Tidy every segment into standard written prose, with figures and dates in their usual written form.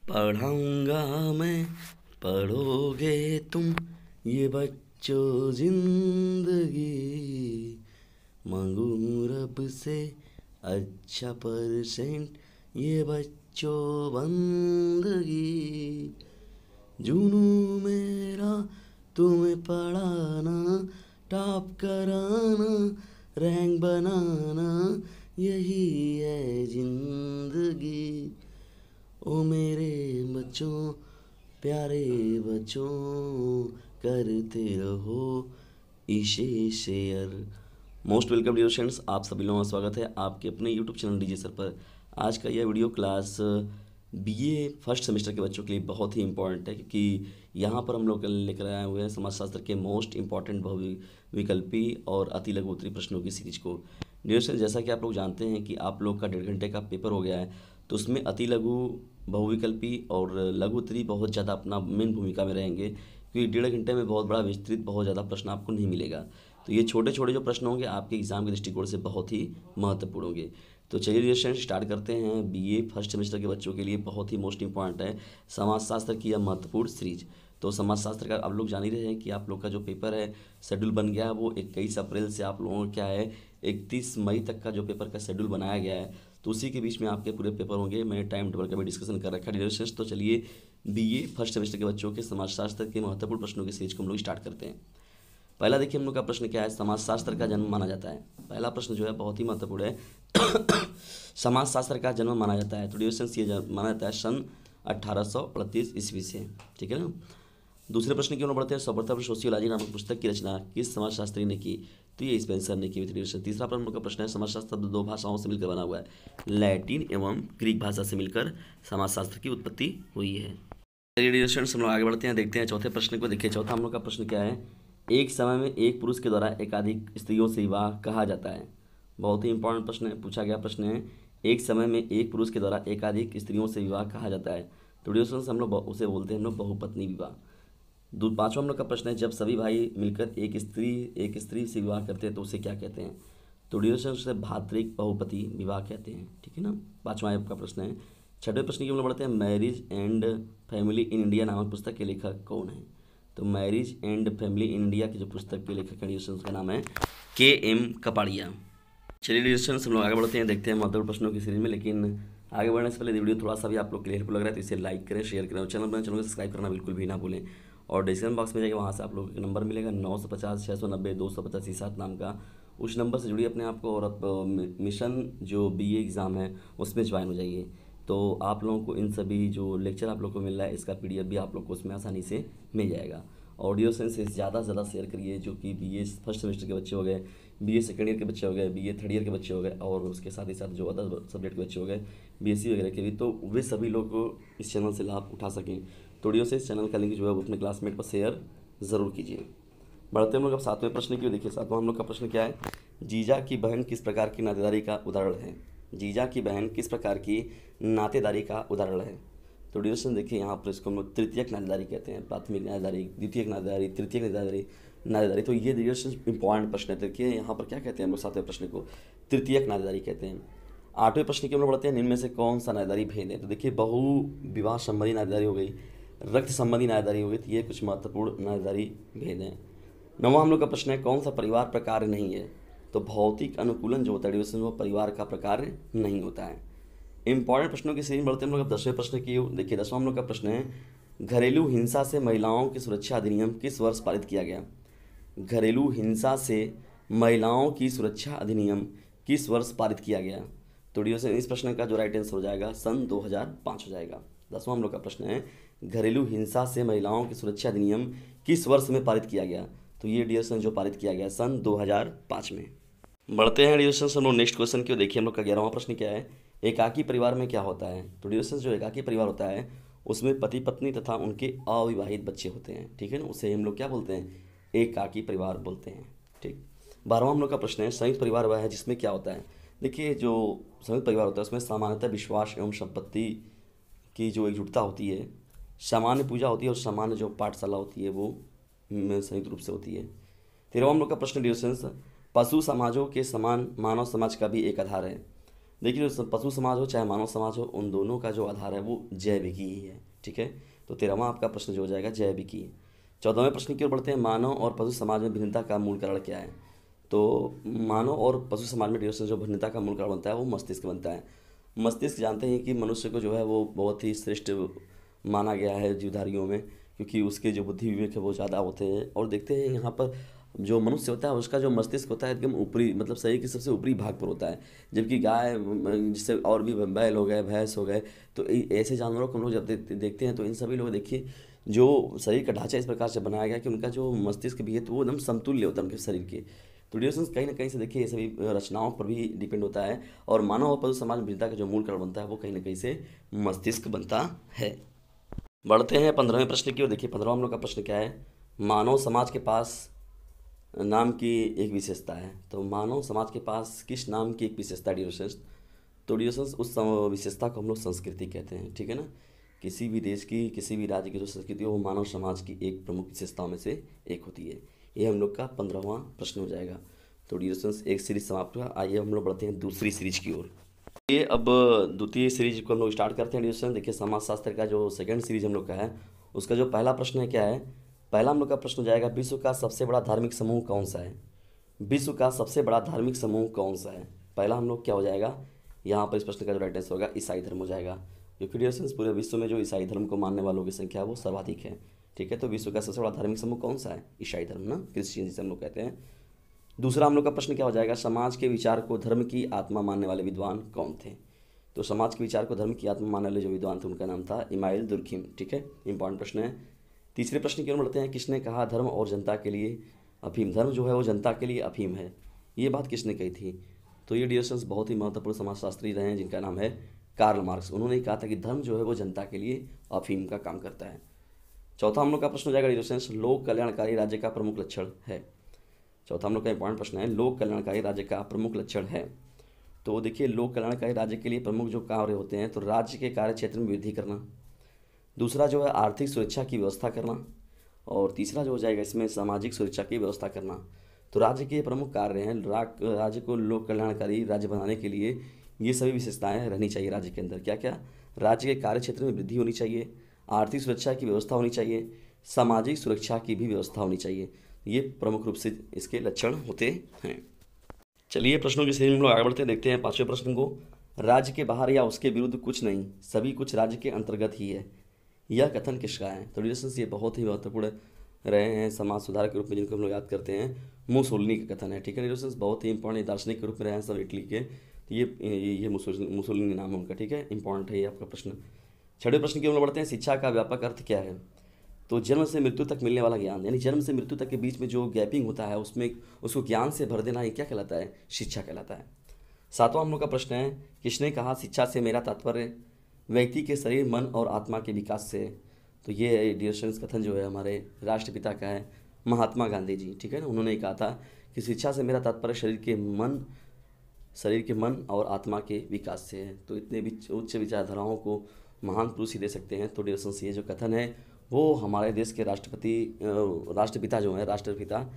पढ़ाऊँगा मैं, पढ़ोगे तुम, ये बच्चों ज़िंदगी। मांगूँ रब से अच्छा परसेंट, ये बच्चों बंदगी। जुनू मेरा तुम्हें पढ़ाना, टॉप कराना, रैंक बनाना, यही है जिंदगी। ओ मेरे बच्चों, प्यारे बच्चों, करते रहो इसे share. Most welcome dear students, आप सभी लोगों का स्वागत है आपके अपने यूट्यूब चैनल डीजे सर पर। आज का यह video class BA first semester के बच्चों के लिए बहुत ही इंपॉर्टेंट है, क्योंकि यहाँ पर हम लोग लेकर आए हुए हैं समाजशास्त्र के मोस्ट इंपॉर्टेंट बहुविकल्पी और अति लघु उत्तरी प्रश्नों की सीरीज को। डियर स्टूडेंट्स, जैसा कि आप लोग जानते हैं कि आप लोग का 1.5 घंटे का पेपर हो गया है, तो उसमें अति लघु, बहुविकल्पी और लघु उत्तरी बहुत ज़्यादा अपना मेन भूमिका में रहेंगे, क्योंकि 1.5 घंटे में बहुत बड़ा विस्तृत बहुत ज़्यादा प्रश्न आपको नहीं मिलेगा। तो ये छोटे छोटे जो प्रश्न होंगे आपके एग्जाम के दृष्टिकोण से बहुत ही महत्वपूर्ण होंगे। तो चलिए डियर स्टूडेंट्स, स्टार्ट करते हैं। बीए फर्स्ट सेमेस्टर के बच्चों के लिए बहुत ही मोस्ट इंपॉर्टेंट है समाजशास्त्र की यह महत्वपूर्ण सीरीज। तो समाजशास्त्र का आप लोग जान ही रहे हैं कि आप लोग का जो पेपर है शेड्यूल बन गया है, वो 21 अप्रैल से आप लोगों का क्या है 31 मई तक का जो पेपर का शेड्यूल बनाया गया है, तो उसी के बीच में आपके पूरे पेपर होंगे। मैंने टाइम टेबल का भी डिस्कशन कर रखा है डियर स्टूडेंट्स। तो चलिए बीए फर्स्ट सेमेस्टर के बच्चों के समाजशास्त्र के महत्वपूर्ण प्रश्नों की सीरीज को हम लोग स्टार्ट करते हैं। पहला देखिए हम लोग का प्रश्न क्या है, समाजशास्त्र का जन्म माना जाता है। पहला प्रश्न जो है बहुत ही महत्वपूर्ण है समाजशास्त्र का जन्म माना जाता है, तो डियर स्टूडेंट्स ये माना जाता है सन 1838 ईस्वी से, ठीक है ना। दूसरे प्रश्न की ओर बढ़ते हैं। सर्वप्रथम सोशियोलॉजी नामक पुस्तक की रचना किस समाजशास्त्री ने की, तो ये स्पेंसर ने की थी। तीसरा प्रश्न का प्रश्न है समाजशास्त्र दो भाषाओं से मिलकर बना हुआ है, लैटिन एवं ग्रीक भाषा से मिलकर समाजशास्त्र की उत्पत्ति हुई है। चलिए डियर स्टूडेंट्स, हम लोग आगे बढ़ते हैं, देखते हैं चौथे प्रश्न को। देखिए चौथा हम लोग का प्रश्न क्या है, एक समय में एक पुरुष के द्वारा एकाधिक स्त्रियों से विवाह कहा जाता है। बहुत ही इंपॉर्टेंट प्रश्न है, पूछा गया प्रश्न है, एक समय में एक पुरुष के द्वारा एकाधिक स्त्रियों से विवाह कहा जाता है, तो डियर स्टूडेंट्स हम लोग उसे बोलते हैं हम लोग बहुपत्नी विवाह। पांचवा हम लोग का प्रश्न है, जब सभी भाई मिलकर एक स्त्री से विवाह करते हैं तो उसे क्या कहते हैं, तो डियर स्टूडेंट्स उसे भातृक बहुपति विवाह कहते हैं, ठीक है ना। पांचवा आपका प्रश्न है। छठवें प्रश्न की हम लोग बढ़ते हैं, marriage and family in India नामक पुस्तक के लेखक कौन है, तो marriage and family in India की जो पुस्तक के लेखक है डियर स्टूडेंट्स का नाम है KM कपाड़िया। चलिए डियर स्टूडेंट्स हम लोग आगे बढ़ते हैं, देखते हैं महत्वपूर्ण प्रश्नों की सीरीज में। लेकिन आगे बढ़ने से पहले वीडियो थोड़ा सा भी आप लोग के लिए हेल्पफुल लग रहा है तो इसे लाइक करें, शेयर करें और चैनल को सब्सक्राइब करना बिल्कुल भी ना भूलें। और डिस्क्रिप्शन बॉक्स में जाके वहाँ से आप लोगों को नंबर मिलेगा 950 690 285 7 नाम का, उस नंबर से जुड़िए अपने आप को और मिशन जो BA एग्ज़ाम है उसमें ज्वाइन हो जाइए। तो आप लोगों को इन सभी जो लेक्चर आप लोग को मिल रहा है इसका PDF भी आप लोग को उसमें आसानी से मिल जाएगा। ऑडियो सेंस ज़्यादा से ज़्यादा शेयर करिए, जो कि BA फर्स्ट सेमेस्टर के बच्चे हो गए, BA सेकेंड ईयर के बच्चे हो गए, BA थर्ड ईयर के बच्चे हो गए, और उसके साथ ही साथ जो अदर सब्जेक्ट के बच्चे हो गए BSc वगैरह के भी, तो वे सभी लोग को इस चैनल से लाभ उठा सकें। तो ऑडियो से इस चैनल का लिंक जो है वो अपने क्लासमेट पर शेयर ज़रूर कीजिए। बढ़ते हम लोग अब सातवें प्रश्न की। देखिए सातवां हम लोग का प्रश्न क्या है, जीजा की बहन किस प्रकार की नातेदारी का उदाहरण है, जीजा की बहन किस प्रकार की नातेदारी का उदाहरण है, तो डिवीजन देखिए यहाँ पर इसको हम लोग तृतीयक नातेदारी कहते हैं, प्राथमिक नातेदारी, द्वितीयक नातेदारी, तृतीयक नातेदारी। तो ये डिवीजन इंपॉर्टेंट प्रश्न है। देखिए यहाँ पर क्या कहते हैं हम लोग सातवें प्रश्न को तृतीयक नातेदारी कहते हैं। आठवें प्रश्न की हम लोग बढ़ते हैं, निम्न में से कौन सा नातेदारी भेद है, तो देखिए बहु विवाह संबंधी नातेदारी हो गई, रक्त संबंधी नातेदारी हो गई, तो ये कुछ महत्वपूर्ण नातेदारी भेद हैं। नौवां हम लोग का प्रश्न है, कौन सा परिवार प्रकार नहीं है, तो भौतिक अनुकूलन जो होता है डिवीजन वो परिवार का प्रकार नहीं होता है। इंपॉर्टेंट प्रश्नों की सीरीज बढ़ते हैं हम लोग अब 10वें प्रश्न की। देखिए 10वां हम लोग का प्रश्न है, घरेलू हिंसा से महिलाओं की सुरक्षा अधिनियम किस वर्ष पारित किया गया, घरेलू हिंसा से महिलाओं की सुरक्षा अधिनियम किस वर्ष पारित किया गया, तो डिवीजन इस प्रश्न का जो राइट आंसर हो जाएगा सन 2005 हो जाएगा। 10वां हम लोग का प्रश्न है, घरेलू हिंसा से महिलाओं की सुरक्षा अधिनियम किस वर्ष में पारित किया गया, तो ये डिवीजन जो पारित किया गया सन 2005 में। बढ़ते हैं डिवीजन हम लोग नेक्स्ट क्वेश्चन की। देखिए हम लोग का 11वां प्रश्न क्या है, एकाकी परिवार में क्या होता है, तो डिवीजन जो एकाकी परिवार होता है उसमें पति पत्नी तथा उनके अविवाहित बच्चे होते हैं, ठीक है ना, उसे हम लोग क्या बोलते हैं, एकाकी परिवार बोलते हैं, ठीक। 12वां हम लोग का प्रश्न है, संयुक्त परिवार वह है जिसमें क्या होता है, देखिए जो संयुक्त परिवार होता है उसमें सामान्यतः विश्वास एवं संपत्ति की जो एकजुटता होती है, सामान्य पूजा होती है और सामान्य जो पाठशाला होती है वो संयुक्त रूप से होती है। 13वां हम लोग का प्रश्न डिवीजन, पशु समाजों के समान मानव समाज का भी एक आधार है, देखिए जो पशु समाज हो चाहे मानव समाज हो, उन दोनों का जो आधार है वो जैविकी ही है, ठीक है। तो 13वां आपका प्रश्न जो हो जाएगा जैविकी। 14वें प्रश्न की ओर बढ़ते हैं, मानव और पशु समाज में भिन्नता का मूल कारण क्या है। तो मानव और पशु समाज में डिस्कशन जो भिन्नता का मूल कारण बनता है वो मस्तिष्क बनता है। मस्तिष्क जानते हैं कि मनुष्य को जो है वो बहुत ही श्रेष्ठ माना गया है जीवधारियों में, क्योंकि उसके जो बुद्धि विवेक है वो ज़्यादा होते हैं। और देखते हैं यहाँ पर जो मनुष्य होता है उसका जो मस्तिष्क होता है एकदम ऊपरी, मतलब शरीर के सबसे ऊपरी भाग पर होता है, जबकि गाय जिससे और भी बैल हो गए, भैंस हो गए, तो ऐसे जानवरों को हम लोग जब देखते हैं तो इन सभी लोग देखिए जो शरीर का ढांचा इस प्रकार से बनाया गया कि उनका जो मस्तिष्क भी है तो वो एकदम समतुल्य होता है उनके शरीर के। तो ड्यूरेशंस कहीं ना कहीं से देखिए ये सभी रचनाओं पर भी डिपेंड होता है। और मानव और पशु समाज में भिन्नता का जो मूल कारण बनता है वो कहीं ना कहीं से मस्तिष्क बनता है। बढ़ते हैं 15वें प्रश्न की ओर। देखिए 15वां हम लोग का प्रश्न क्या है, मानव समाज के पास नाम की एक विशेषता है। तो मानव समाज के पास किस नाम की एक विशेषता है ड्यूरेशंस। तो ड्यूरेशंस उस विशेषता को हम लोग संस्कृति कहते हैं, ठीक है ना। किसी भी देश की, किसी भी राज्य की जो संस्कृति हो वो मानव समाज की एक प्रमुख विशेषताओं में से एक होती है। ये हम लोग का 15वां प्रश्न हो जाएगा। तो ड्यूरेशंस एक सीरीज समाप्त हुआ। आइए हम लोग बढ़ते हैं दूसरी सीरीज की ओर। ये अब द्वितीय सीरीज को हम लोग स्टार्ट करते हैं ड्यूरेशन। देखिए समाजशास्त्र का जो सेकंड सीरीज हम लोग का है उसका जो पहला प्रश्न है क्या है, पहला हम लोग का प्रश्न हो जाएगा, विश्व का सबसे बड़ा धार्मिक समूह कौन सा है। विश्व का सबसे बड़ा धार्मिक समूह कौन सा है। पहला हम लोग क्या हो जाएगा, यहाँ पर इस प्रश्न का जो राइट आंसर होगा ईसाई धर्म हो जाएगा, क्योंकि ड्यूरेशंस पूरे विश्व में जो ईसाई धर्म को मानने वालों की संख्या है वो सर्वाधिक है, ठीक है। तो विश्व का सबसे बड़ा धार्मिक समूह कौन सा है, ईसाई धर्म ना, क्रिश्चियन जिसे हम लोग कहते हैं। दूसरा हम लोग का प्रश्न क्या हो जाएगा, समाज के विचार को धर्म की आत्मा मानने वाले विद्वान कौन थे। तो समाज के विचार को धर्म की आत्मा मानने वाले जो विद्वान थे उनका नाम था इमाइल दुर्खिम, ठीक है। इंपॉर्टेंट प्रश्न है। तीसरे प्रश्न की ओर बढ़ते हैं, किसने कहा धर्म और जनता के लिए अफीम, धर्म जो है वो जनता के लिए अफीम है, ये बात किसने कही थी। तो ये डियर्सन्स बहुत ही महत्वपूर्ण समाजशास्त्री रहे हैं जिनका नाम है कार्ल मार्क्स। उन्होंने कहा था कि धर्म जो है वो जनता के लिए अफीम का काम करता है। चौथा हम लोग का प्रश्न हो जाएगा डियर्सन्स, लोक कल्याणकारी राज्य का प्रमुख लक्षण है। चौथा हम लोग का इंपॉर्टेंट प्रश्न है, लोक कल्याणकारी राज्य का प्रमुख लक्षण है। तो देखिए लोक कल्याणकारी राज्य के लिए प्रमुख जो कार्य होते हैं, तो राज्य के कार्य क्षेत्र में वृद्धि करना, दूसरा जो है आर्थिक सुरक्षा की व्यवस्था करना, और तीसरा जो हो जाएगा इसमें सामाजिक सुरक्षा की व्यवस्था करना। तो राज्य के प्रमुख कार्य हैं, राज्य को लोक कल्याणकारी राज्य बनाने के लिए ये सभी विशेषताएं रहनी चाहिए राज्य के अंदर। क्या क्या, राज्य के कार्य क्षेत्र में वृद्धि होनी चाहिए, आर्थिक सुरक्षा की व्यवस्था होनी चाहिए, सामाजिक सुरक्षा की भी व्यवस्था होनी चाहिए। ये प्रमुख रूप से इसके लक्षण होते हैं। चलिए प्रश्नों की श्रेणी में लोग आगे बढ़ते हैं, देखते हैं 5वें प्रश्न को, राज्य के बाहर या उसके विरुद्ध कुछ नहीं, सभी कुछ राज्य के अंतर्गत ही है, यह कथन किसका है। तो डिस्कशंस ये बहुत ही महत्वपूर्ण रहे हैं समाज सुधार के रूप में जिनको हम लोग याद करते हैं, मुसोलिनी का कथन है, ठीक है। डिस्कशंस बहुत ही इंपॉर्टेंट दार्शनिक के रूप में रहे हैं सब इटली के, तो ये मुसोलिनी नाम है उनका, ठीक है। इंपॉर्टेंट है ये आपका प्रश्न। 6वें प्रश्न की ओर बढ़ते हैं, शिक्षा का व्यापक अर्थ क्या है। तो जन्म से मृत्यु तक मिलने वाला ज्ञान, यानी जन्म से मृत्यु तक के बीच में जो गैपिंग होता है उसमें उसको ज्ञान से भर देना, ये क्या कहलाता है, शिक्षा कहलाता है। 7वां हम लोग का प्रश्न है, किसने कहा शिक्षा से मेरा तात्पर्य व्यक्ति के शरीर, मन और आत्मा के विकास से। तो ये डियर्शंस कथन जो है हमारे राष्ट्रपिता का है, महात्मा गांधी जी, ठीक है ना। उन्होंने कहा था कि शिक्षा से मेरा तात्पर्य शरीर के मन और आत्मा के विकास से है। तो इतने भी उच्च विचारधाराओं को महान पुरुष ही दे सकते हैं। तो डियर्शंस ये जो कथन है वो हमारे देश के राष्ट्रपिता जो है, राष्ट्रपिता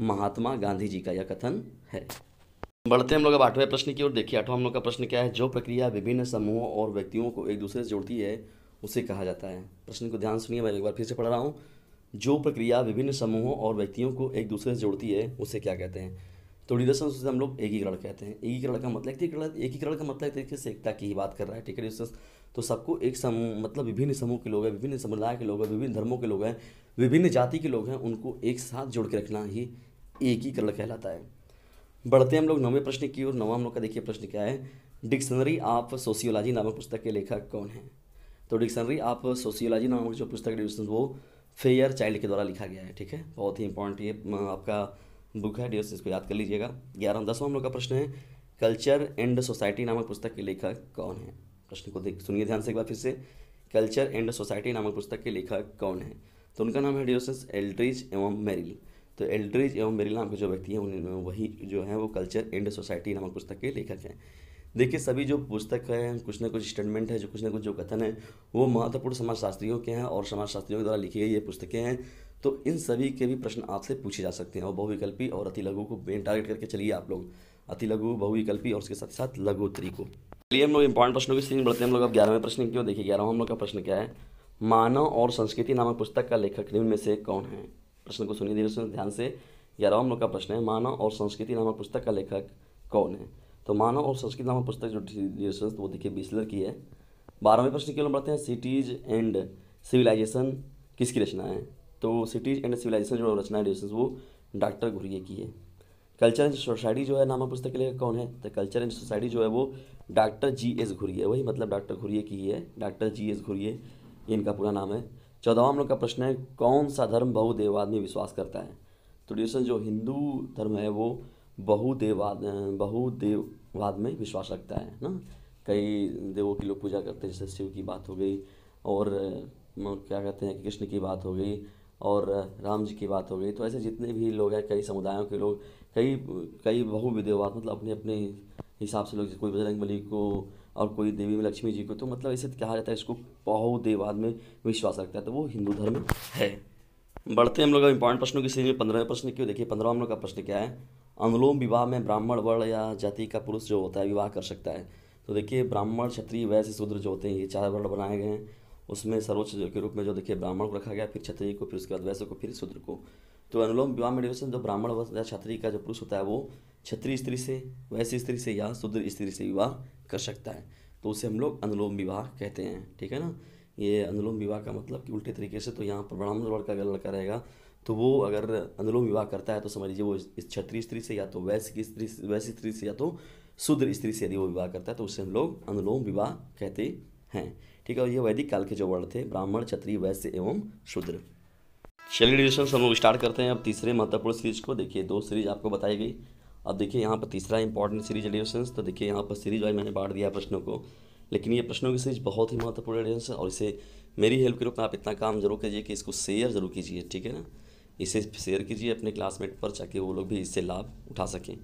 महात्मा गांधी जी का यह कथन है। बढ़ते हैं हम लोग अब 8वें प्रश्न की ओर। देखिए 8वां हम लोग का प्रश्न क्या है, जो प्रक्रिया विभिन्न समूहों और व्यक्तियों को एक दूसरे से जोड़ती है उसे कहा जाता है। प्रश्न को ध्यान सुनिए, मैं एक बार फिर से पढ़ रहा हूँ, जो प्रक्रिया विभिन्न समूहों और व्यक्तियों को एक दूसरे से जोड़ती है उसे क्या कहते हैं। तो डिस्कशन से हम लोग एकीकरण कहते हैं। एकीकरण का मतलब एकीकरण का मतलब तरीके से एकता की ही बात कर रहा है, ठीक है डिस्कशन। तो सबको एक समूह, मतलब विभिन्न समूह के लोग हैं, विभिन्न समुदाय के लोग हैं, विभिन्न धर्मों के लोग हैं, विभिन्न जाति के लोग हैं, उनको एक साथ जोड़ के रखना ही एकीकरण कहलाता है। बढ़ते हैं हम लोग 9वें प्रश्न की ओर। 9वां हम लोग का देखिए प्रश्न क्या है, डिक्शनरी ऑफ सोशियोलॉजी नामक पुस्तक के लेखक कौन है। तो डिक्शनरी ऑफ सोशियोलॉजी नामक जो पुस्तक है वो फेयर चाइल्ड के द्वारा लिखा गया है, ठीक है। बहुत ही इंपॉर्टेंट ये आपका बुक है डियर्स, इसको याद कर लीजिएगा। 10वां हम लोग का प्रश्न है, कल्चर एंड सोसाइटी नामक पुस्तक के लेखक कौन है। प्रश्न को सुनिए ध्यान से एक बार फिर से, कल्चर एंड सोसाइटी नामक पुस्तक के लेखक कौन है। तो उनका नाम है डियर्स एल्ड्रिज एवं मेरिल। तो एल्ड्रिज एवं मेरिल नाम के जो व्यक्ति हैं वही जो है वो कल्चर एंड सोसाइटी नामक पुस्तक के लेखक हैं। देखिए सभी जो पुस्तक है कुछ ना कुछ स्टेटमेंट है, जो कुछ ना कुछ जो कथन है वो महत्वपूर्ण समाजशास्त्रियों के हैं और समाजशास्त्रियों के द्वारा लिखी गई ये पुस्तकें हैं। तो इन सभी के भी प्रश्न आपसे पूछे जा सकते हैं, और बहुविकल्पी और अति लघु को मेन टारगेट करके चलिए आप लोग, अति लघु, बहुविकल्पी और उसके साथ साथ लघु उत्तरी को। चलिए हम लोग इंपॉर्टेंट प्रश्नों की सीरीज बढ़ते हैं। हम लोग अब 11वें प्रश्न की ओर देखिए। 11वां हम लोग का प्रश्न क्या है, मानव और संस्कृति नामक पुस्तक का लेखक निम्न में से कौन है। प्रश्न को सुनिए धीरे से ध्यान से। 11वां हम लोग का प्रश्न है, मानव और संस्कृति नामक पुस्तक का लेखक कौन है। तो मानव और संस्कृति नामक पुस्तक जो डिस्कशन वो देखिए बिस्लर की है। 12वें प्रश्न की ओर बढ़ते हैं, सिटीज एंड सिविलाइजेशन किसकी रचना है। तो सिटीज एंड सिविलाइजेशन जो रचना है वो डॉक्टर घुरिये की है। कल्चर एंड सोसाइटी जो है नामक पुस्तक के लेखक कौन है। तो कल्चर एंड सोसाइटी जो है वो डॉक्टर जी.एस. घुरिये, वही मतलब डॉक्टर घुरिये की ही है, डॉक्टर जी.एस. घुरिये ये इनका पूरा नाम है। 14वां हम लोग का प्रश्न है, कौन सा धर्म बहुदेववाद में विश्वास करता है। तो डिस्कशन जो हिंदू धर्म है वो बहुदेववाद में विश्वास रखता है ना। कई देवों की लोग पूजा करते हैं, जैसे शिव की बात हो गई और क्या कहते हैं कृष्ण की बात हो गई और राम जी की बात हो गई। तो ऐसे जितने भी लोग हैं, कई समुदायों के लोग, कई कई बहुविदेववाद मतलब अपने अपने हिसाब से लोग, कोई बजरंगबली को और कोई देवी में लक्ष्मी जी को, तो मतलब इसे कहा जाता है इसको बहुदेववाद में विश्वास रखता है, तो वो हिंदू धर्म है। बढ़ते हैं हम लोग इंपॉर्टेंट प्रश्नों की सीरीज में 15वें प्रश्न क्यों देखिए। 15वां हम लोग का प्रश्न क्या है, अनुलोम विवाह में ब्राह्मण वर्ण या जाति का पुरुष जो होता है विवाह कर सकता है। तो देखिए ब्राह्मण क्षत्रिय वैश्य शूद्र जो होते हैं ये 4 वर्ण बनाए गए हैं। उसमें सर्वोच्च के रूप में जो देखिए ब्राह्मण को रखा गया, फिर क्षत्रिय को, फिर उसके बाद वैश्य को, फिर शूद्र को। तो अनुलोम विवाह में डिविजन जो ब्राह्मण या क्षत्रिय का जो पुरुष होता है वो क्षत्रिय स्त्री से, वैश्य स्त्री से या शूद्र स्त्री से विवाह कर सकता है, तो उसे हम लोग अनुलोम विवाह कहते हैं। ठीक है ना। ये अनुलोम विवाह का मतलब कि उल्टे तरीके से, तो यहाँ पर ब्राह्मण वर्ग का अगर लड़का रहेगा तो वो अगर अनुलोम विवाह करता है तो समझ लीजिए वो इस क्षत्रिय स्त्री से या तो वैश्य स्त्री से या तो शूद्र स्त्री से यदि वो विवाह करता है तो उसे हम लोग अनुलोम विवाह कहते हैं। ठीक है। और ये वैदिक काल के जो वर्ण थे, ब्राह्मण क्षत्रिय वैश्य एवं शूद्र। चलिए डिस्कशन हम लोग स्टार्ट करते हैं अब तीसरे महत्वपूर्ण सीरीज को। देखिए 2 सीरीज आपको बताई गई। अब देखिए यहाँ पर तीसरा इंपॉर्टेंट सीरीज एडिशन। तो देखिए यहाँ पर सीरीज वाइज मैंने बांट दिया प्रश्नों को, लेकिन ये प्रश्नों की सीरीज बहुत ही महत्वपूर्ण एडिशन और इसे मेरी हेल्प के रूप में आप इतना काम जरूर कीजिए कि इसको शेयर जरूर कीजिए। ठीक है ना। इसे शेयर कीजिए अपने क्लासमेट पर ताकि वो लोग भी इससे लाभ उठा सकें।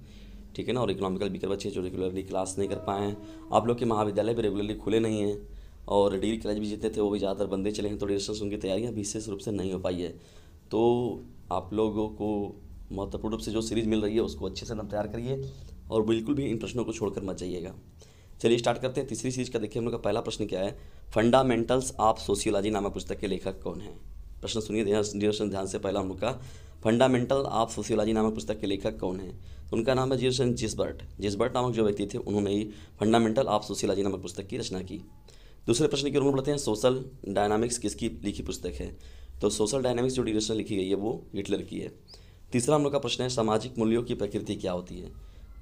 ठीक है ना। और इकोनॉमिकल वीकर बच्चे जो रेगुलरली क्लास नहीं कर पाए हैं, आप लोग के महाविद्यालय भी रेगुलरली खुले नहीं हैं और डिग्री कॉलेज भी जितने थे वो भी ज़्यादातर बंदे चले हैं, तो डिस्टेंस उनकी तैयारियाँ विशेष रूप से नहीं हो पाई है। तो आप लोगों को महत्वपूर्ण रूप से जो सीरीज़ मिल रही है उसको अच्छे से तैयार करिए और बिल्कुल भी इन प्रश्नों को छोड़कर मत जाइएगा। चलिए स्टार्ट करते हैं तीसरी सीरीज का। देखिए हम लोग का पहला प्रश्न क्या है, फंडामेंटल्स ऑफ सोशियोलॉजी नामक पुस्तक के लेखक कौन है। प्रश्न सुनिए ध्यान से। पहला हम लोग का फंडामेंटल ऑफ सोशियोलॉजी नामक पुस्तक के लेखक कौन है। तो उनका नाम है जिसबर्ट नामक जो व्यक्ति थे उन्होंने ही फंडामेंटल ऑफ सोशियोलॉजी नामक पुस्तक की रचना की। दूसरे प्रश्न की ओर बढ़ते हैं, सोशल डायनामिक्स किसकी लिखी पुस्तक है। तो सोशल डायनामिक्स जो डिरेक्शन लिखी गई है वो हिटलर की है। तीसरा हम लोग का प्रश्न है, सामाजिक मूल्यों की प्रकृति क्या होती है।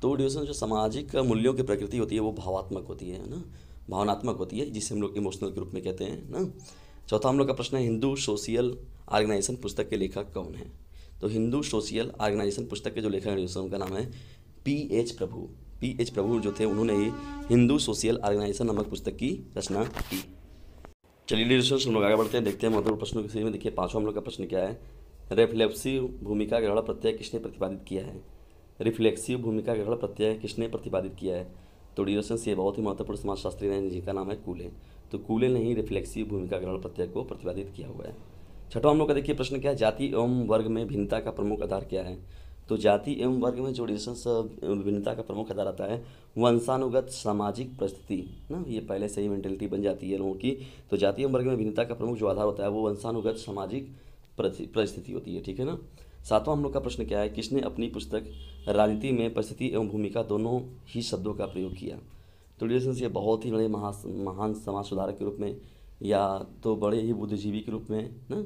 तो डिरेक्शन जो सामाजिक मूल्यों की प्रकृति होती है वो भावात्मक होती है ना, भावनात्मक होती है, जिसे हम लोग इमोशनल के रूप में कहते हैं ना। चौथा हम लोग का प्रश्न है, हिंदू सोशल ऑर्गेनाइजेशन पुस्तक के लेखक कौन है। तो हिंदू सोशल ऑर्गेनाइजेशन पुस्तक के जो लेखक हैं उनका नाम है पी.एच. प्रभु जो थे उन्होंने ही हिंदू सोशल ऑर्गेनाइजेशन नामक पुस्तक की रचना की। चलिए डिस्कशन हम लोग आगे बढ़ते हैं, देखते हैं महत्वपूर्ण प्रश्नों की सीरीज में। देखिए 5वां हम लोग का प्रश्न क्या है, रिफ्लेक्सिव भूमिका ग्रहण प्रत्यय किसने प्रतिपादित किया है। रिफ्लेक्सिव भूमिका ग्रहण प्रत्यय किसने प्रतिपादित किया है। तो डिस्कशन से बहुत ही महत्वपूर्ण समाजशास्त्री हैं जिनका नाम है कूले। तो कूले ने ही रिफ्लेक्सिव भूमिका ग्रहण प्रत्यय को प्रतिपादित किया हुआ है। छठवां हम लोग का देखिए प्रश्न क्या है, जाति एवं वर्ग में भिन्नता का प्रमुख आधार क्या है। तो जाति एवं वर्ग में जो भिन्नता का प्रमुख आधार आता है वंशानुगत सामाजिक परिस्थिति ना, ये पहले से ही मेंटेलिटी बन जाती है लोगों की। तो जाति एवं वर्ग में भिन्नता का प्रमुख जो आधार होता है वो वंशानुगत सामाजिक परिस्थिति होती है। ठीक है ना। 7वां हम लोग का प्रश्न क्या है, किसने अपनी पुस्तक राजनीति में परिस्थिति एवं भूमिका दोनों ही शब्दों का प्रयोग किया। तो डिस्कशन ये बहुत ही बड़े महान समाज सुधारक के रूप में या तो बड़े ही बुद्धिजीवी के रूप में ना,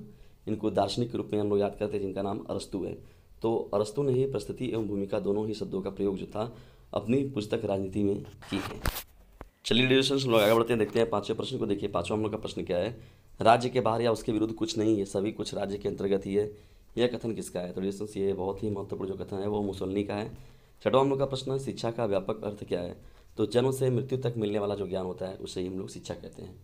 इनको दार्शनिक के रूप में हम लोग याद करते हैं जिनका नाम अरस्तु है। तो अरस्तु ने ही परिस्थिति एवं भूमिका दोनों ही शब्दों का प्रयोग जो था अपनी पुस्तक राजनीति में की है। चलिए डिस्कशन हम लोग आगे बढ़ते हैं, देखते हैं 5वें प्रश्न को। देखिए 5वां हम लोग का प्रश्न क्या है, राज्य के बाहर या उसके विरुद्ध कुछ नहीं, ये सभी कुछ राज्य के अंतर्गत ही है, यह कथन किसका है। तो डिस्कशन ये बहुत ही महत्वपूर्ण जो कथन है वो मुसोलिनी का है। 6वां हम लोग का प्रश्न है, शिक्षा का व्यापक अर्थ क्या है। तो जन्म से मृत्यु तक मिलने वाला जो ज्ञान होता है उसे ही हम लोग शिक्षा कहते हैं।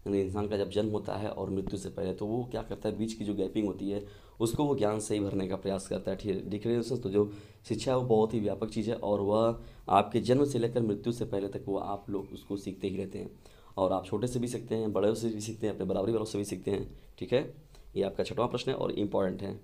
यानी इंसान का जब जन्म होता है और मृत्यु से पहले तो वो क्या करता है, बीच की जो गैपिंग होती है उसको वो ज्ञान से ही भरने का प्रयास करता है। ठीक है। तो जो शिक्षा है वो बहुत ही व्यापक चीज़ है और वह आपके जन्म से लेकर मृत्यु से पहले तक वो आप लोग उसको सीखते ही रहते हैं। और आप छोटे से भी सीखते हैं, बड़े से भी सीखते हैं, अपने बराबरी वालों से भी सीखते हैं। ठीक है। ये आपका 6वां प्रश्न है और इम्पॉर्टेंट है।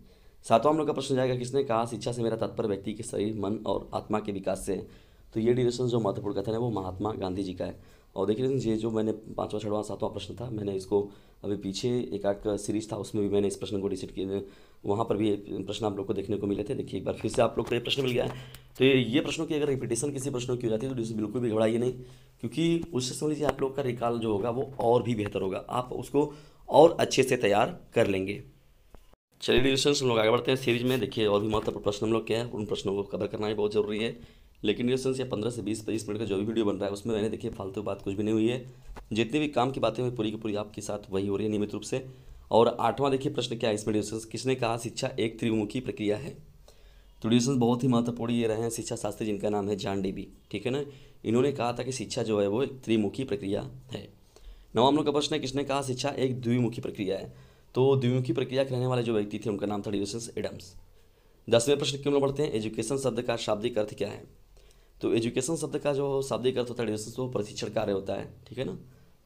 7वां हम लोग का प्रश्न जाएगा, किसने कहा शिक्षा से मेरा तात्पर्य व्यक्ति के शरीर मन और आत्मा के विकास से। तो ये डिरेक्शन जो महत्वपूर्ण कथन है वो महात्मा गांधी जी का है। और देखिए ये जो मैंने 5वां 6वां 7वां प्रश्न था, मैंने इसको अभी पीछे एक आध सीरीज था उसमें भी मैंने इस प्रश्न को डिसाइड किया, वहाँ पर भी ये प्रश्न आप लोग को देखने को मिले थे। देखिए एक बार फिर से आप लोग को ये प्रश्न मिल गया है। तो ये प्रश्नों की अगर रिपीटेशन किसी प्रश्नों की हो जाती है तो इससे बिल्कुल भी घबराइए नहीं, क्योंकि उससे समझ लीजिए आप लोग का रिकॉल जो होगा वो और भी बेहतर होगा, आप उसको और अच्छे से तैयार कर लेंगे। चलिए डिस्कशन हम लोग आगे बढ़ते हैं सीरीज में। देखिए और भी महत्वपूर्ण प्रश्न हम लोग क्या है, उन प्रश्नों को कवर करना भी बहुत जरूरी है। लेकिन डिस्कशन से 15 से 20-25 मिनट का जो भी वीडियो बन रहा है उसमें मैंने देखिए फालतू बात कुछ भी नहीं हुई है, जितनी भी काम की बातें हुई पूरी की पूरी आपके साथ वही हो रही है नियमित रूप से। और 8वां देखिए प्रश्न क्या है इसमें डिस्कशन, किसने कहा शिक्षा एक त्रिमुखी प्रक्रिया है। तो डिस्कशन बहुत ही महत्वपूर्ण ये रहे हैं शिक्षा शास्त्री जिनका नाम है जॉन डेवी, ठीक है ना। इन्होंने कहा था कि शिक्षा जो है वो एक त्रिमुखी प्रक्रिया है। 9वां हम लोग का प्रश्न है, किसने कहा शिक्षा एक द्विमुखी प्रक्रिया है। तो द्विमुखी प्रक्रिया के रहने वाले जो व्यक्ति थे उनका नाम था डिस्कशन एडम्स। 10वें प्रश्न की हम लोग बढ़ते हैं, एजुकेशन शब्द का शाब्दिक अर्थ क्या है। तो एजुकेशन शब्द का जो शाब्दिक अर्थ होता है डिस्कशन वो प्रशिक्षण कार्य होता है, ठीक है ना।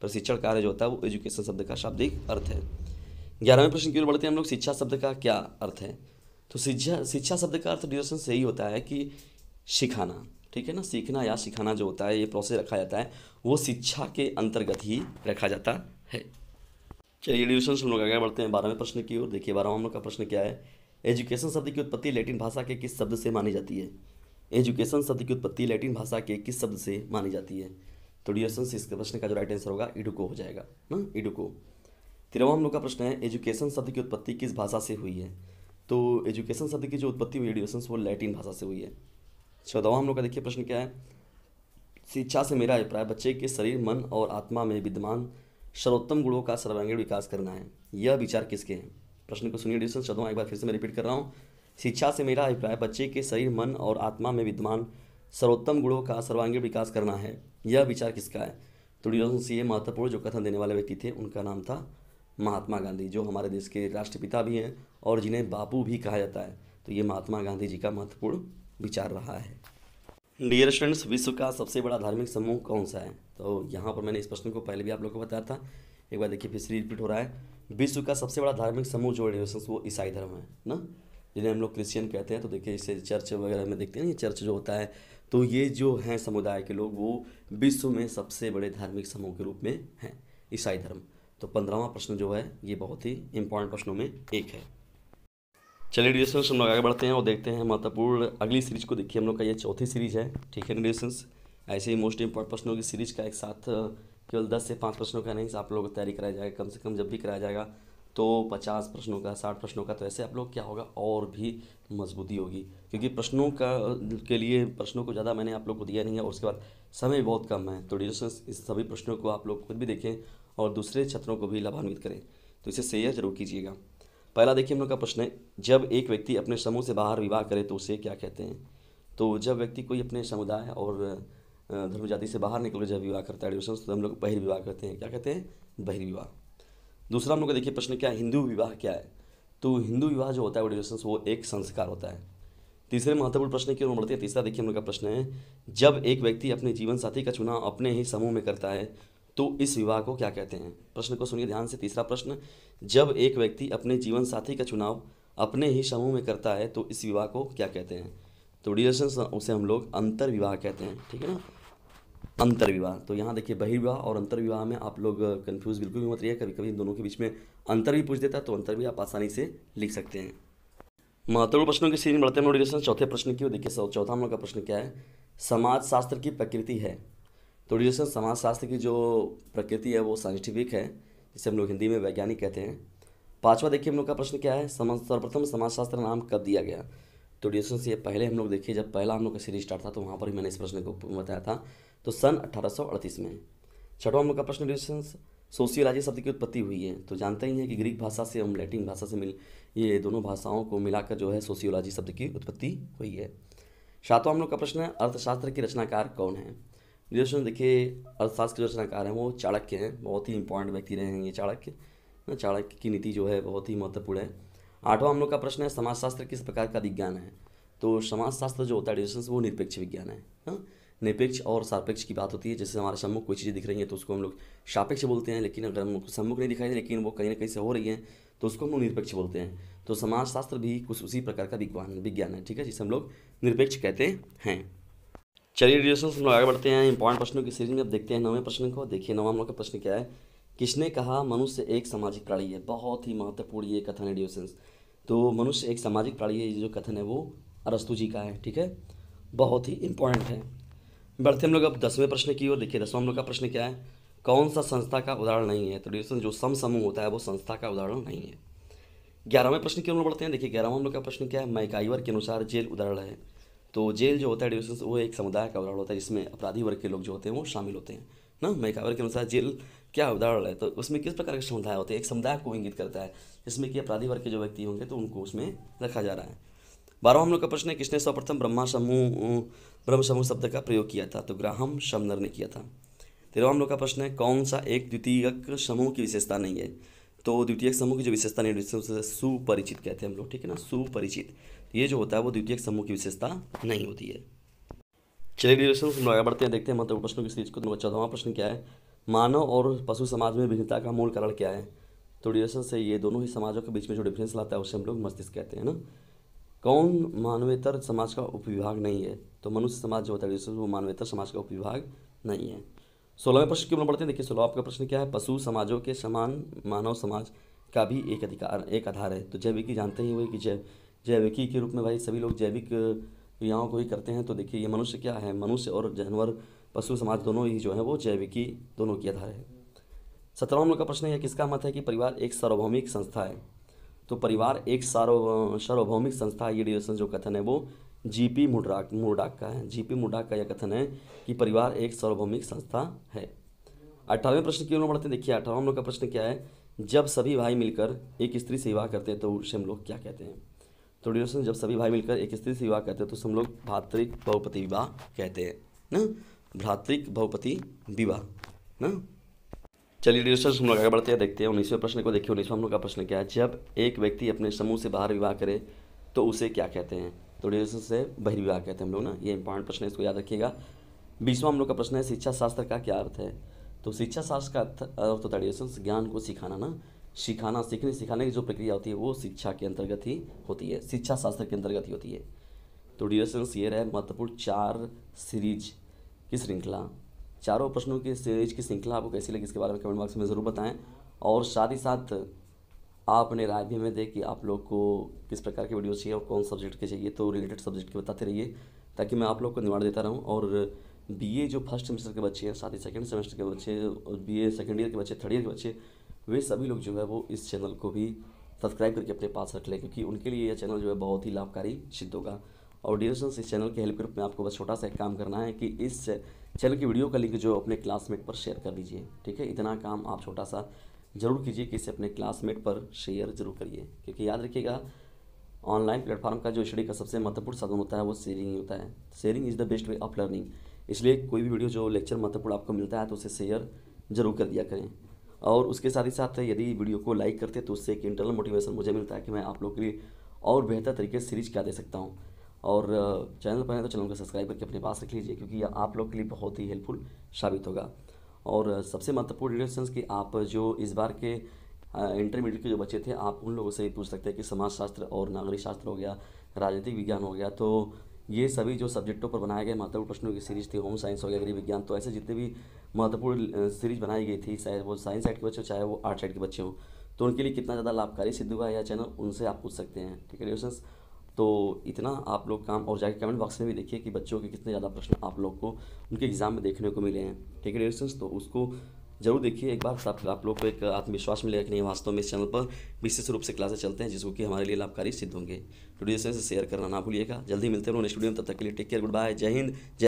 प्रशिक्षण कार्य जो होता है वो एजुकेशन शब्द का शाब्दिक अर्थ है। 11वें प्रश्न की ओर बढ़ते हैं हम लोग, शिक्षा शब्द का क्या अर्थ है। तो शिक्षा शब्द का अर्थ डिस्कशन से ही होता है कि सिखाना, ठीक है ना। सीखना या सिखाना जो होता है ये प्रोसेस रखा जाता है वो शिक्षा के अंतर्गत ही रखा जाता है। चलिए डिविजन हम लोग आगे बढ़ते हैं 12वें प्रश्न की ओर। देखिए 12वां हम लोग का प्रश्न क्या है, एजुकेशन शब्द की उत्पत्ति लैटिन भाषा के किस शब्द से मानी जाती है। एजुकेशन शब्द की उत्पत्ति लैटिन भाषा के किस शब्द से मानी जाती है। तो डिविजन इस प्रश्न का जो राइट आंसर होगा इडुको हो जाएगा ना, इडुको। 13वां हम लोग का प्रश्न है, एजुकेशन शब्द की उत्पत्ति किस भाषा से हुई है। तो एजुकेशन शब्द की जो उत्पत्ति हुई है डिविजन वो लैटिन भाषा से हुई है। 14वां हम लोग का देखिए प्रश्न क्या है, शिक्षा से मेरा अभिप्राय बच्चे के शरीर मन और आत्मा में विद्यमान सर्वोत्तम गुणों का सर्वांगीण विकास करना है, यह विचार किसके हैं। प्रश्न को सुनिए डिस्कशन 14वां एक बार फिर से मैं रिपीट कर रहा हूँ, शिक्षा से मेरा अभिप्राय बच्चे के शरीर मन और आत्मा में विद्यमान सर्वोत्तम गुणों का सर्वांगीण विकास करना है, यह विचार किसका है। तो डिस्कशन से ये महत्वपूर्ण जो कथन देने वाले व्यक्ति थे उनका नाम था महात्मा गांधी, जो हमारे देश के राष्ट्रपिता भी हैं और जिन्हें बापू भी कहा जाता है। तो ये महात्मा गांधी जी का महत्वपूर्ण विचार रहा है। डियर स्टूडेंट्स, विश्व का सबसे बड़ा धार्मिक समूह कौन सा है। तो यहाँ पर मैंने इस प्रश्न को पहले भी आप लोगों को बताया था, एक बार देखिए फिर से रिपीट हो रहा है। विश्व का सबसे बड़ा धार्मिक समूह जो है वो ईसाई धर्म है ना, जिन्हें हम लोग क्रिश्चियन कहते हैं। तो देखिए इसे चर्च वगैरह में देखते हैं, ये चर्च जो होता है, तो ये जो हैं समुदाय के लोग वो विश्व में सबसे बड़े धार्मिक समूह के रूप में हैं ईसाई धर्म। तो 15वां प्रश्न जो है ये बहुत ही इंपॉर्टेंट प्रश्नों में एक है। चलिए डिस्कशन हम लोग आगे बढ़ते हैं और देखते हैं महत्वपूर्ण अगली सीरीज को। देखिए हम लोग का ये चौथी सीरीज है, ठीक है डिस्कशन। ऐसे ही मोस्ट इंपॉर्टेंट प्रश्नों की सीरीज का एक साथ केवल 10 से 5 प्रश्नों का नहीं, आप लोगों को तैयारी कराया जाएगा। कम से कम जब भी कराया जाएगा तो 50 प्रश्नों का 60 प्रश्नों का, तो ऐसे आप लोग क्या होगा और भी मजबूती होगी, क्योंकि प्रश्नों का के लिए प्रश्नों को ज़्यादा मैंने आप लोग को दिया नहीं है और उसके बाद समय बहुत कम है। तो डिस्कशन इस सभी प्रश्नों को आप लोग खुद भी देखें और दूसरे छात्रों को भी लाभान्वित करें, तो इसे शेयर जरूर कीजिएगा। पहला देखिए हम लोग का प्रश्न है, जब एक व्यक्ति अपने समूह से बाहर विवाह करे तो उसे क्या कहते हैं। तो जब व्यक्ति कोई अपने समुदाय और धर्म जाति से बाहर निकल कर जब विवाह करता है डिविजन, तो हम लोग बहिर्विवाह करते हैं। क्या कहते हैं, बहिर्विवाह। दूसरा हम लोग का देखिए प्रश्न क्या है, हिंदू विवाह क्या है। तो हिंदू विवाह जो होता है डिविजन वो एक संस्कार होता है। तीसरे महत्वपूर्ण प्रश्न की ओर बढ़ते हैं। तीसरा देखिए हम लोग का प्रश्न है, जब एक व्यक्ति अपने जीवन साथी का चुनाव अपने ही समूह में करता है तो इस विवाह को क्या कहते हैं। प्रश्न को सुनिए ध्यान से। तीसरा प्रश्न, जब एक व्यक्ति अपने जीवन साथी का चुनाव अपने ही समूह में करता है तो इस विवाह को क्या कहते हैं। तो डिस्कशन उसे हम लोग अंतर विवाह कहते हैं, ठीक है ना, अंतर विवाह। तो यहाँ देखिए बहिर्विवाह और अंतर विवाह में आप लोग कंफ्यूज बिल्कुल भी मत रहिए, कभी कभी इन दोनों के बीच में अंतर भी पूछ देता है, तो अंतर भी आप आसानी से लिख सकते हैं। महत्वपूर्ण प्रश्नों की सीरीज में बढ़ते हैं हम लोग डिस्कशन चौथे प्रश्न की। देखिए चौथा हम लोग का प्रश्न क्या है, समाजशास्त्र की प्रकृति है। तो डिस्कशन समाजशास्त्र की जो प्रकृति है वो साइंटिफिक है, जिसे हम लोग हिंदी में वैज्ञानिक कहते हैं। पांचवा देखिए हम लोग का प्रश्न क्या है, सर्वप्रथम समाजशास्त्र नाम कब दिया गया। तो डिस्कशन से ये पहले हम लोग देखिए जब पहला हम लोग का सीरीज स्टार्ट था तो वहाँ पर ही मैंने इस प्रश्न को बताया था, तो सन 1838 में। छठवां हम लोग का प्रश्न डिस्कशन, सोशियोलॉजी शब्द की उत्पत्ति हुई है। तो जानते ही हैं कि ग्रीक भाषा से हम लैटिन भाषा से ये दोनों भाषाओं को मिलाकर जो है सोशियोलॉजी शब्द की उत्पत्ति हुई है। सातवां हम लोग का प्रश्न है, अर्थशास्त्र के रचनाकार कौन है। डिस्कशन देखिए अर्थशास्त्र के जो रचनाकार हैं वो चाणक्य हैं, बहुत ही इंपॉर्टेंट व्यक्ति रहे हैं ये चाणक्य। चाणक्य की नीति जो है बहुत ही महत्वपूर्ण है। आठवां हम लोग का प्रश्न है, समाजशास्त्र किस प्रकार का विज्ञान है। तो समाजशास्त्र जो होता है डिस्कशन वो निरपेक्ष विज्ञान है। निरपेक्ष और सापेक्ष की बात होती है, जैसे हमारे सम्मुख कोई चीज़ें दिख रही हैं तो उसको हम लोग सापेक्ष बोलते हैं, लेकिन अगर हमको सम्मुख नहीं दिखाई दे लेकिन वो कहीं ना कहीं से हो रही है तो उसको हम लोग निरपेक्ष बोलते हैं। तो समाजशास्त्र भी कुछ उसी प्रकार का विज्ञान है, ठीक है, जिसे हम लोग निरपेक्ष कहते हैं। चलिए डिस्कशन हम लोग आगे बढ़ते हैं इंपॉर्टेंट प्रश्नों की सीरीज में। अब देखते हैं 9वें प्रश्न को। देखिए 9वां हम लोग का प्रश्न क्या है। किसने कहा मनुष्य एक सामाजिक प्राणी है? बहुत ही महत्वपूर्ण ये कथन है डिस्कशन। तो मनुष्य एक सामाजिक प्राणी है, ये जो कथन है वो अरस्तु जी का है। ठीक है, बहुत ही इंपॉर्टेंट है। बढ़ते हम लोग अब 10वें प्रश्न की ओर। देखिए 10वां हम लोग का प्रश्न क्या है। कौन सा संस्था का उदाहरण नहीं है? तो डिस्कशन जो समूह होता है वो संस्था का उदाहरण नहीं है। 11वें प्रश्न की ओर बढ़ते हैं। देखिए 11वां हम लोग का प्रश्न क्या है। मैकाइवर के अनुसार जेल उदाहरण है। तो जेल जो होता है डिविजन वो एक समुदाय का उदाहरण होता है जिसमें अपराधी वर्ग के लोग जो होते हैं वो शामिल होते हैं ना। मैकाइवर के अनुसार जेल क्या उदाहरण है, तो उसमें किस प्रकार के समुदाय होते हैं, एक समुदाय को इंगित करता है जिसमें कि अपराधी वर्ग के जो व्यक्ति होंगे तो उनको उसमें रखा जा रहा है। 12वां हम लोग का प्रश्न है। किसने सर्वप्रथम ब्रह्म समूह शब्द का प्रयोग किया था? तो ग्राहम शमनर ने किया था। 13वां हम लोग का प्रश्न है। कौन सा एक द्वितीयक समूह की विशेषता नहीं है? तो द्वितीयक समूह की जो विशेषता नहीं है उसे सुपरिचित कहते हैं हम लोग। ठीक है ना, सुपरिचित ये जो होता है वो द्वितीयक समूह की विशेषता नहीं होती है। चलिए डिस्कशन हम आगे बढ़ते हैं। देखते हैं महत्वपूर्ण प्रश्नों की सीरीज को। नंबर 14वां प्रश्न क्या है। मानव और पशु समाज में भिन्नता का मूल कारण क्या है? तो डिस्कशन से ये दोनों ही समाजों के बीच में जो डिफरेंस लाता है उसे हम लोग मस्तिष्क कहते हैं ना। कौन मानवेतर समाज का उपविभाग नहीं है? तो मनुष्य समाज जो होता है डिस्कशन वो मानवेतर समाज का उपविभाग नहीं है। 16वें प्रश्न की ओर बढ़ते हैं। देखिए 16वां आपका प्रश्न क्या है। पशु समाजों के समान मानव समाज का भी एक आधार है। तो जैविकी जानते ही हुए कि जैविकी के रूप में भाई सभी लोग जैविक क्रियाओं को ही करते हैं। तो देखिए ये मनुष्य क्या है, मनुष्य और जानवर पशु समाज दोनों ही जो है वो जैविकी दोनों की आधार है। 17वां नंबर का प्रश्न है। किसका मत है कि परिवार एक सार्वभौमिक संस्था है? तो परिवार एक सार्वभौमिक संस्था है, ये डिस्कशन जो कथन है वो जीपी मुर्डाक का है। जीपी मुर्डाक का यह कथन है कि परिवार एक सार्वभौमिक संस्था है। 18वें प्रश्न की ओर बढ़ते हैं। देखिए 18वां नंबर का प्रश्न क्या है। जब सभी भाई मिलकर एक स्त्री से विवाह करते हैं तो उसे हम लोग क्या कहते हैं? तो डिस्कशन जब सभी भाई मिलकर एक स्त्री से विवाह करते हैं तो उसे हम लोग भातृक बहुपति विवाह कहते हैं ना। भ्रातृक बहुपति विवाह ना। चलिए डिस्कशन हम लोग आगे बढ़ते हैं। देखते हैं 19वें प्रश्न को। देखिए 19वां हम लोग का प्रश्न क्या है। जब एक व्यक्ति अपने समूह से बाहर विवाह करे तो उसे क्या कहते हैं? तो डिस्कशन से बहिर्विवाह कहते हैं हम लोग ना। ये इंपॉर्टेंट प्रश्न है, इसको याद रखिएगा। 20वां हम लोग का प्रश्न है। शिक्षा शास्त्र का क्या अर्थ है? तो शिक्षा शास्त्र का अर्थ होता है डिस्कशन ज्ञान को सिखाना ना। सिखाना, सीखने सिखाने की जो प्रक्रिया होती है वो शिक्षा के अंतर्गत ही होती है, शिक्षा शास्त्र के अंतर्गत ही होती है। तो डिस्कशन ये रहे महत्वपूर्ण 4 सीरीज की श्रृंखला। चारों प्रश्नों की सीरीज की श्रृंखला आपको कैसी लगी इसके बारे में कमेंट बॉक्स में ज़रूर बताएं। और साथ ही साथ आप अपने राय भी हमें दें कि आप लोग को किस प्रकार के वीडियो चाहिए और कौन सब्जेक्ट के चाहिए। तो रिलेटेड सब्जेक्ट के बताते रहिए ताकि मैं आप लोग को निवाड़ देता रहूं। और बीए जो फर्स्ट सेमेस्टर के बच्चे हैं, साथ ही सेकंड सेमेस्टर के बच्चे और बीए सेकंड ईयर के बच्चे, थर्ड ईयर के बच्चे, वे सभी लोग जो है वो इस चैनल को भी सब्सक्राइब करके अपने पास रख लें क्योंकि उनके लिए यह चैनल जो है बहुत ही लाभकारी सिद्ध होगा। और डिस्कशन इस चैनल के हेल्प ग्रुप में आपको बस छोटा सा एक काम करना है कि इस चैनल की वीडियो का लिंक जो अपने क्लासमेट पर शेयर कर दीजिए। ठीक है, इतना काम आप छोटा सा ज़रूर कीजिए कि इसे अपने क्लासमेट पर शेयर जरूर करिए क्योंकि याद रखिएगा ऑनलाइन प्लेटफॉर्म का जो स्टडी का सबसे महत्वपूर्ण साधन होता है वो शेयरिंग ही होता है। Sharing is the best way of learning. इसलिए कोई भी वीडियो जो लेक्चर महत्वपूर्ण आपको मिलता है तो उसे शेयर जरूर कर दिया करें। और उसके साथ ही साथ यदि वीडियो को लाइक करते हैं तो उससे एक इंटरनल मोटिवेशन मुझे मिलता है कि मैं आप लोग के लिए और बेहतर तरीके से सीरीज क्या दे सकता हूँ। और चैनल पर है तो चैनल को सब्सक्राइब करके अपने पास रख लीजिए क्योंकि यह आप लोग के लिए बहुत ही हेल्पफुल साबित होगा। और सबसे महत्वपूर्ण रिलेशंस कि आप जो इस बार के इंटरमीडिएट के जो बच्चे थे आप उन लोगों से ही पूछ सकते हैं कि समाजशास्त्र और नागरिक शास्त्र हो गया, राजनीतिक विज्ञान हो गया, तो ये सभी जो सब्जेक्टों पर बनाए गए महत्वपूर्ण प्रश्नों की सीरीज थी, होम साइंस हो गया, गृह विज्ञान, तो ऐसे जितने भी महत्वपूर्ण सीरीज बनाई गई थी चाहे वो साइंस साइड के बच्चे हो चाहे वो आर्ट साइड के बच्चे हों, तो उनके लिए कितना ज़्यादा लाभकारी सिद्ध हुआ यह चैनल उनसे आप पूछ सकते हैं। ठीक है डिस्कशंस, तो इतना आप लोग काम और जाके कमेंट बॉक्स में भी देखिए कि बच्चों के कितने ज़्यादा प्रश्न आप लोग को उनके एग्ज़ाम में देखने को मिले हैं। ठीक है डिस्कशंस, तो उसको जरूर देखिए एक बार, तब आप लोग को एक आत्मविश्वास मिलेगा कि नहीं वास्तव में इस चैनल पर विशेष रूप से क्लासेस चलते हैं जिसको कि हमारे लिए लाभकारी सिद्ध होंगे। वीडियो से शेयर करना ना भूलिएगा। जल्दी मिलते हैं नेक्स्ट वीडियो में, तब तक के लिए टेक केयर, गुड बाय, जय हिंद, जय